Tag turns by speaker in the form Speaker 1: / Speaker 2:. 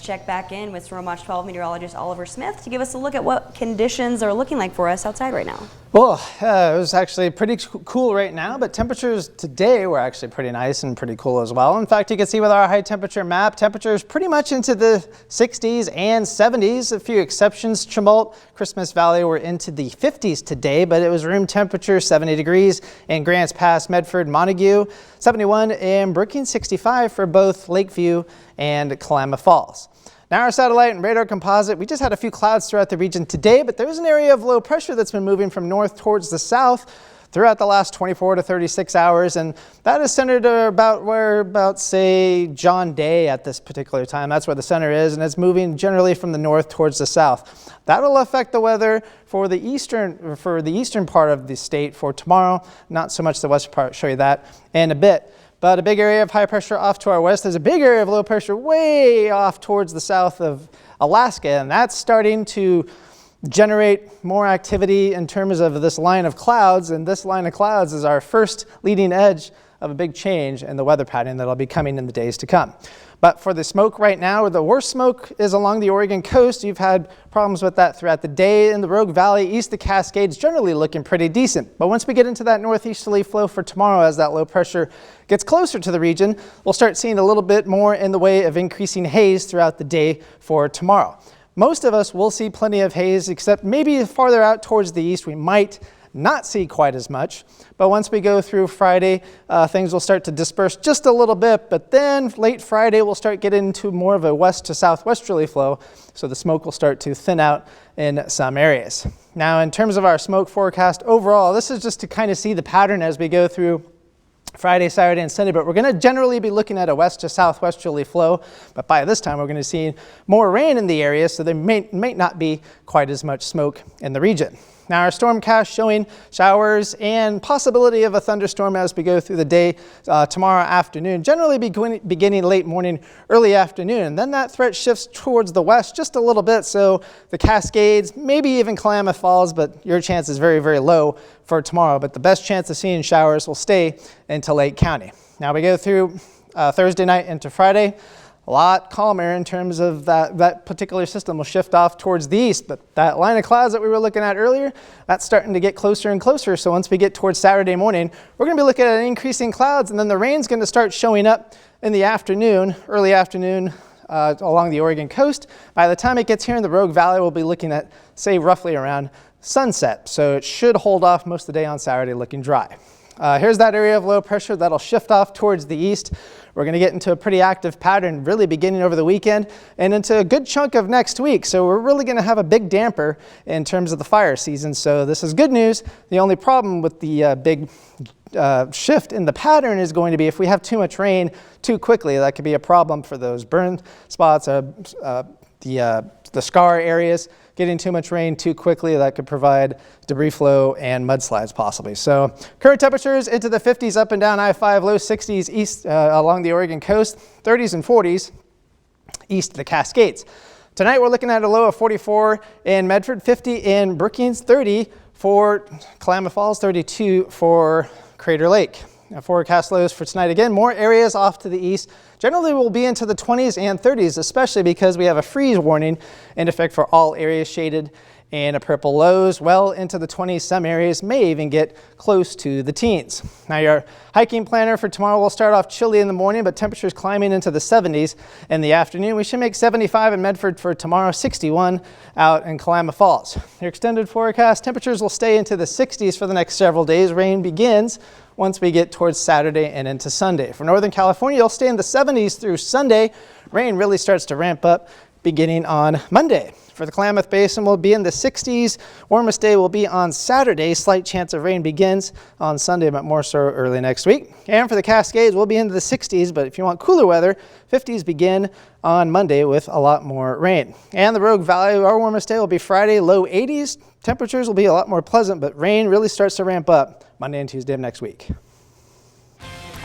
Speaker 1: Check back in with Storm Watch 12 meteorologist Oliver Smith to give us a look at what conditions are looking like for us outside right now.
Speaker 2: Well, it was actually pretty cool right now, but temperatures today were actually pretty nice and pretty cool as well. In fact, you can see with our high temperature map, temperatures pretty much into the 60s and 70s. A few exceptions. Chemult, Christmas Valley were into the 50s today, but it was room temperature 70 degrees in Grants Pass, Medford, Montague, 71 in Brookings, 65 for both Lakeview and Klamath Falls. Now our satellite and radar composite, we just had a few clouds throughout the region today, but there's an area of low pressure that's been moving from north towards the south throughout the last 24 to 36 hours, and that is centered about say John Day at this particular time. That's where the center is, and it's moving generally from the north towards the south. That'll affect the weather for the eastern part of the state for tomorrow, not so much the western part. I'll show you that in a bit. But a big area of high pressure off to our west. There's a big area of low pressure way off towards the south of Alaska, and that's starting to generate more activity in terms of this line of clouds. And this line of clouds is our first leading edge of a big change in the weather pattern that'll be coming in the days to come. But for the smoke right now, the worst smoke is along the Oregon coast. You've had problems with that throughout the day. In the Rogue Valley, east of the Cascades, generally looking pretty decent. But once we get into that northeasterly flow for tomorrow, as that low pressure gets closer to the region, we'll start seeing a little bit more in the way of increasing haze throughout the day for tomorrow. Most of us will see plenty of haze, except maybe farther out towards the east, we might not see quite as much. But once we go through Friday, things will start to disperse just a little bit, but then late Friday we'll start getting into more of a west to southwesterly flow, so the smoke will start to thin out in some areas. Now in terms of our smoke forecast overall, this is just to kind of see the pattern as we go through Friday, Saturday, and Sunday, but we're going to generally be looking at a west to southwesterly flow, but by this time we're going to see more rain in the area, so there may not be quite as much smoke in the region. Now our stormcast showing showers and possibility of a thunderstorm as we go through the day tomorrow afternoon, generally beginning late morning, early afternoon. And then that threat shifts towards the west just a little bit, so the Cascades, maybe even Klamath Falls, but your chance is very, very low for tomorrow. But the best chance of seeing showers will stay into Lake County. Now we go through Thursday night into Friday. A lot calmer in terms of that particular system will shift off towards the east, but that line of clouds that we were looking at earlier, that's starting to get closer and closer. So once we get towards Saturday morning, we're going to be looking at increasing clouds, and then the rain's going to start showing up in the afternoon, early afternoon along the Oregon coast. By the time it gets here in the Rogue Valley, we'll be looking at, say, roughly around sunset. So it should hold off most of the day on Saturday looking dry. Here's that area of low pressure that'll shift off towards the east. We're going to get into a pretty active pattern really beginning over the weekend and into a good chunk of next week. So we're really going to have a big damper in terms of the fire season. So this is good news. The only problem with the big shift in the pattern is going to be if we have too much rain too quickly. That could be a problem for those burn spots, the scar areas. Getting too much rain too quickly, that could provide debris flow and mudslides possibly. So current temperatures into the 50s up and down I-5, low 60s east along the Oregon coast, 30s and 40s east of the Cascades. Tonight we're looking at a low of 44 in Medford, 50 in Brookings, 30 for Klamath Falls, 32 for Crater Lake. Now forecast lows for tonight again, more areas off to the east. Generally will be into the 20s and 30s, especially because we have a freeze warning in effect for all areas shaded and a purple lows well into the 20s. Some areas may even get close to the teens. Now your hiking planner for tomorrow will start off chilly in the morning, but temperatures climbing into the 70s in the afternoon. We should make 75 in Medford for tomorrow, 61 out in Klamath Falls. Your extended forecast, temperatures will stay into the 60s for the next several days. Rain begins once we get towards Saturday and into Sunday. For Northern California, you'll stay in the 70s through Sunday. Rain really starts to ramp up beginning on Monday. For the Klamath Basin, we'll be in the 60s. Warmest day will be on Saturday. Slight chance of rain begins on Sunday, but more so early next week. And for the Cascades, we'll be into the 60s, but if you want cooler weather, 50s begin on Monday with a lot more rain. And the Rogue Valley, our warmest day will be Friday, low 80s. Temperatures will be a lot more pleasant, but rain really starts to ramp up Monday and Tuesday of next week.